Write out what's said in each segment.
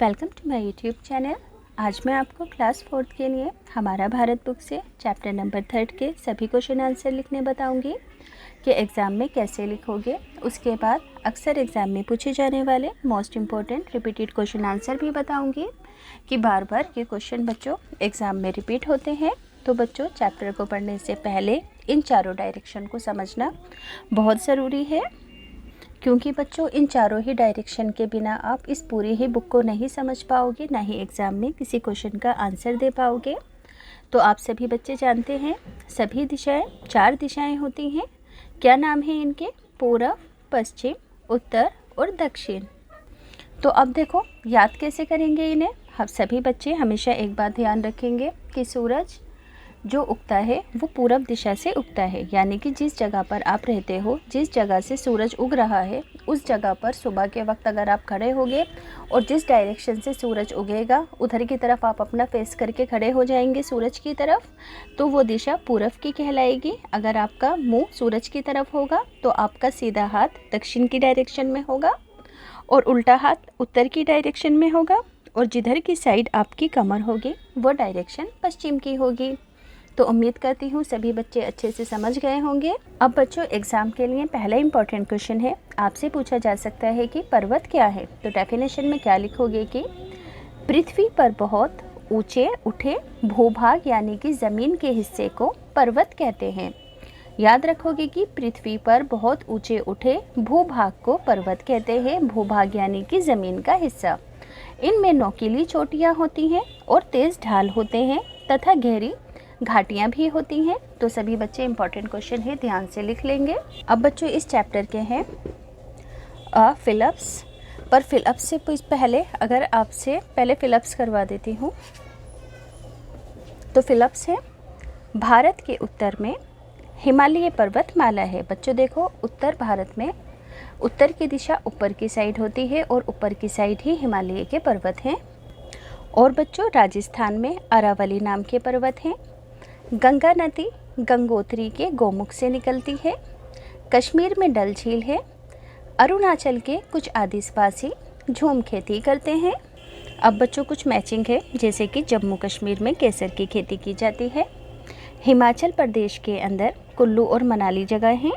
Welcome to my YouTube channel. आज मैं आपको क्लास 4th के लिए हमारा भारत बुक से चैप्टर नंबर 3 के सभी क्वेश्चन आंसर लिखने बताऊंगी कि एग्ज़ाम में कैसे लिखोगे। उसके बाद अक्सर एग्ज़ाम में पूछे जाने वाले most important repeated question answer भी बताऊंगी कि बार बार ये क्वेश्चन बच्चों एग्ज़ाम में रिपीट होते हैं। तो बच्चों चैप्टर को पढ़ने से पहले इन चारों डायरेक्शन को समझना बहुत ज़रूरी है, क्योंकि बच्चों इन चारों ही डायरेक्शन के बिना आप इस पूरी ही बुक को नहीं समझ पाओगे, ना ही एग्ज़ाम में किसी क्वेश्चन का आंसर दे पाओगे। तो आप सभी बच्चे जानते हैं सभी दिशाएं 4 दिशाएं होती हैं। क्या नाम है इनके? पूर्व, पश्चिम, उत्तर और दक्षिण। तो अब देखो याद कैसे करेंगे इन्हें। हम सभी बच्चे हमेशा एक बात ध्यान रखेंगे कि सूरज जो उगता है वो पूरब दिशा से उगता है, यानी कि जिस जगह पर आप रहते हो, जिस जगह से सूरज उग रहा है, उस जगह पर सुबह के वक्त अगर आप खड़े होगे और जिस डायरेक्शन से सूरज उगेगा उधर की तरफ आप अपना फेस करके खड़े हो जाएंगे सूरज की तरफ, तो वो दिशा पूरब की कहलाएगी। अगर आपका मुंह सूरज की तरफ होगा तो आपका सीधा हाथ दक्षिण की डायरेक्शन में होगा और उल्टा हाथ उत्तर की डायरेक्शन में होगा, और जिधर की साइड आपकी कमर होगी वो डायरेक्शन पश्चिम की होगी। तो उम्मीद करती हूँ सभी बच्चे अच्छे से समझ गए होंगे। अब बच्चों एग्जाम के लिए पहला इंपॉर्टेंट क्वेश्चन है, आपसे पूछा जा सकता है कि पर्वत क्या है। तो डेफिनेशन में क्या लिखोगे कि पृथ्वी पर बहुत ऊंचे उठे भूभाग यानी कि ज़मीन के हिस्से को पर्वत कहते हैं। याद रखोगे कि पृथ्वी पर बहुत ऊंचे उठे भूभाग को पर्वत कहते हैं। भूभाग यानी कि ज़मीन का हिस्सा। इनमें नोकीली चोटियाँ होती हैं और तेज़ ढाल होते हैं तथा गहरी घाटियाँ भी होती हैं। तो सभी बच्चे इंपॉर्टेंट क्वेश्चन है, ध्यान से लिख लेंगे। अब बच्चों इस चैप्टर के हैं फिलअप्स, पर फिलअप्स से पहले अगर आपसे पहले फिलअप्स करवा देती हूँ। तो फिलअप्स है भारत के उत्तर में हिमालय पर्वतमाला है। बच्चों देखो उत्तर भारत में उत्तर की दिशा ऊपर की साइड होती है और ऊपर की साइड ही हिमालय के पर्वत हैं। और बच्चों राजस्थान में अरावली नाम के पर्वत हैं। गंगा नदी गंगोत्री के गोमुख से निकलती है। कश्मीर में डल झील है। अरुणाचल के कुछ आदिवासी झूम खेती करते हैं। अब बच्चों कुछ मैचिंग है, जैसे कि जम्मू कश्मीर में केसर की खेती की जाती है। हिमाचल प्रदेश के अंदर कुल्लू और मनाली जगह हैं।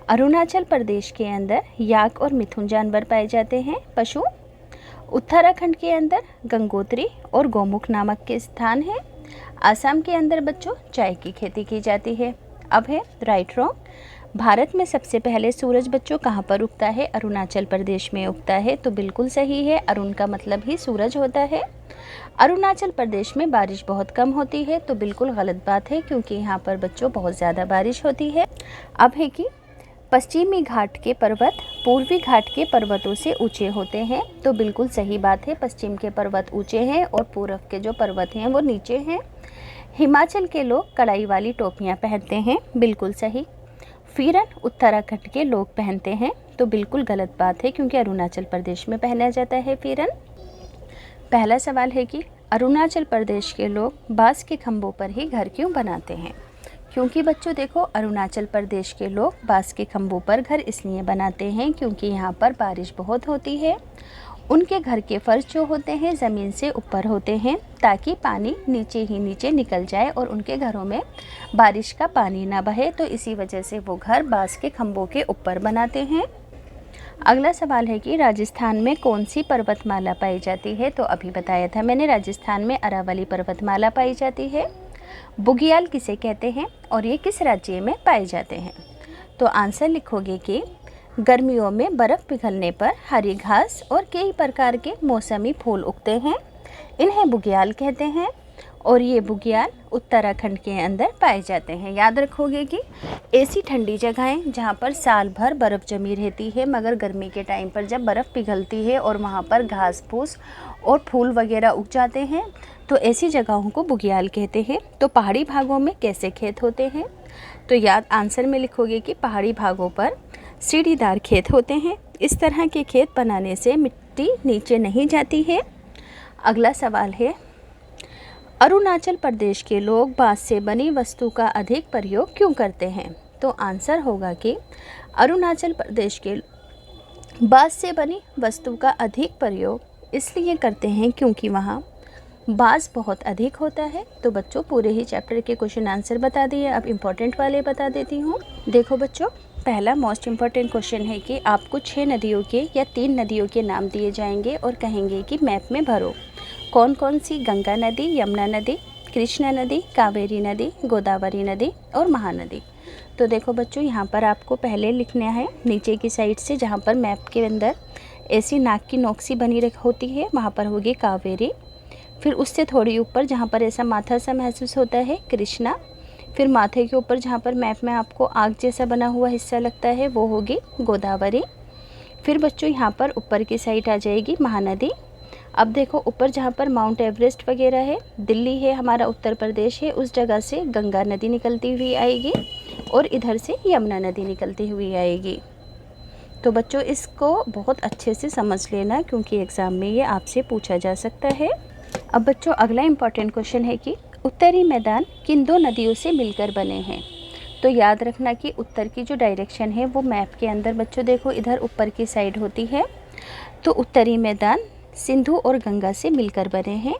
अरुणाचल प्रदेश के अंदर याक और मिथुन जानवर पाए जाते हैं पशु। उत्तराखंड के अंदर गंगोत्री और गोमुख नामक के स्थान हैं। आसाम के अंदर बच्चों चाय की खेती की जाती है। अब है राइट रॉन्ग। भारत में सबसे पहले सूरज बच्चों कहाँ पर उगता है? अरुणाचल प्रदेश में उगता है। तो बिल्कुल सही है, अरुण का मतलब ही सूरज होता है। अरुणाचल प्रदेश में बारिश बहुत कम होती है, तो बिल्कुल गलत बात है, क्योंकि यहाँ पर बच्चों बहुत ज़्यादा बारिश होती है। अब है कि पश्चिमी घाट के पर्वत पूर्वी घाट के पर्वतों से ऊंचे होते हैं। तो बिल्कुल सही बात है, पश्चिम के पर्वत ऊंचे हैं और पूर्व के जो पर्वत हैं वो नीचे हैं। हिमाचल के लोग कढ़ाई वाली टोपियाँ पहनते हैं, बिल्कुल सही। फीरन उत्तराखंड के लोग पहनते हैं, तो बिल्कुल गलत बात है, क्योंकि अरुणाचल प्रदेश में पहना जाता है फीरन। पहला सवाल है कि अरुणाचल प्रदेश के लोग बांस के खंभों पर ही घर क्यों बनाते हैं? क्योंकि बच्चों देखो अरुणाचल प्रदेश के लोग बांस के खंभों पर घर इसलिए बनाते हैं क्योंकि यहाँ पर बारिश बहुत होती है। उनके घर के फर्श जो होते हैं ज़मीन से ऊपर होते हैं, ताकि पानी नीचे ही नीचे निकल जाए और उनके घरों में बारिश का पानी ना बहे। तो इसी वजह से वो घर बांस के खंभों के ऊपर बनाते हैं। अगला सवाल है कि राजस्थान में कौन सी पर्वतमाला पाई जाती है? तो अभी बताया था मैंने, राजस्थान में अरावली पर्वतमाला पाई जाती है। बुग्याल किसे कहते हैं और ये किस राज्य में पाए जाते हैं? तो आंसर लिखोगे कि गर्मियों में बर्फ़ पिघलने पर हरी घास और कई प्रकार के मौसमी फूल उगते हैं, इन्हें बुग्याल कहते हैं। और ये बुग्याल उत्तराखंड के अंदर पाए जाते हैं। याद रखोगे कि ऐसी ठंडी जगहें जहाँ पर साल भर बर्फ़ जमी रहती है, मगर गर्मी के टाइम पर जब बर्फ़ पिघलती है और वहाँ पर घास फूस और फूल वगैरह उग जाते हैं, तो ऐसी जगहों को बुग्याल कहते हैं। तो पहाड़ी भागों में कैसे खेत होते हैं? तो याद आंसर में लिखोगे कि पहाड़ी भागों पर सीढ़ीदार खेत होते हैं। इस तरह के खेत बनाने से मिट्टी नीचे नहीं जाती है। अगला सवाल है अरुणाचल प्रदेश के लोग बांस से बनी वस्तु का अधिक प्रयोग क्यों करते हैं? तो आंसर होगा कि अरुणाचल प्रदेश के बांस से बनी वस्तु का अधिक प्रयोग इसलिए करते हैं क्योंकि वहाँ बाज़ बहुत अधिक होता है। तो बच्चों पूरे ही चैप्टर के क्वेश्चन आंसर बता दिए, अब इम्पोर्टेंट वाले बता देती हूँ। देखो बच्चों, पहला मोस्ट इम्पॉर्टेंट क्वेश्चन है कि आपको 6 नदियों के या 3 नदियों के नाम दिए जाएंगे और कहेंगे कि मैप में भरो कौन कौन सी गंगा नदी, यमुना नदी, कृष्णा नदी, कावेरी नदी, गोदावरी नदी और महानदी। तो देखो बच्चों, यहाँ पर आपको पहले लिखना है नीचे की साइड से, जहाँ पर मैप के अंदर ऐसी नाक की नोक सी बनी होती है वहाँ पर होगी कावेरी। फिर उससे थोड़ी ऊपर जहाँ पर ऐसा माथा सा महसूस होता है कृष्णा। फिर माथे के ऊपर जहाँ पर मैप में आपको आग जैसा बना हुआ हिस्सा लगता है वो होगी गोदावरी। फिर बच्चों यहाँ पर ऊपर की साइड आ जाएगी महानदी। अब देखो ऊपर जहाँ पर माउंट एवरेस्ट वगैरह है, दिल्ली है हमारा, उत्तर प्रदेश है, उस जगह से गंगा नदी निकलती हुई आएगी और इधर से यमुना नदी निकलती हुई आएगी। तो बच्चों इसको बहुत अच्छे से समझ लेना क्योंकि एग्ज़ाम में ये आपसे पूछा जा सकता है। अब बच्चों अगला इम्पॉर्टेंट क्वेश्चन है कि उत्तरी मैदान किन 2 नदियों से मिलकर बने हैं। तो याद रखना कि उत्तर की जो डायरेक्शन है वो मैप के अंदर बच्चों देखो इधर ऊपर की साइड होती है। तो उत्तरी मैदान सिंधु और गंगा से मिलकर बने हैं।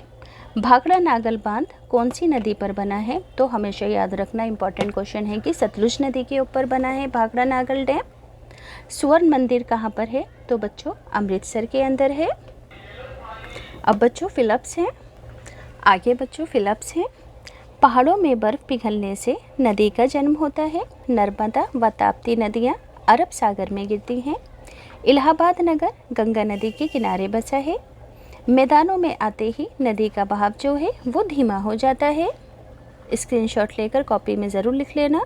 भाखड़ा नागल बांध कौन सी नदी पर बना है। तो हमेशा याद रखना इम्पॉर्टेंट क्वेश्चन है कि सतलुज नदी के ऊपर बना है भाखड़ा नागल डैम। स्वर्ण मंदिर कहाँ पर है। तो बच्चों अमृतसर के अंदर है। अब बच्चों फिलप्स हैं, आगे बच्चों फिलप्स हैं। पहाड़ों में बर्फ़ पिघलने से नदी का जन्म होता है। नर्मदा व ताप्ती नदियाँ अरब सागर में गिरती हैं। इलाहाबाद नगर गंगा नदी के किनारे बसा है। मैदानों में आते ही नदी का बहाव जो है वो धीमा हो जाता है। स्क्रीनशॉट लेकर कॉपी में ज़रूर लिख लेना।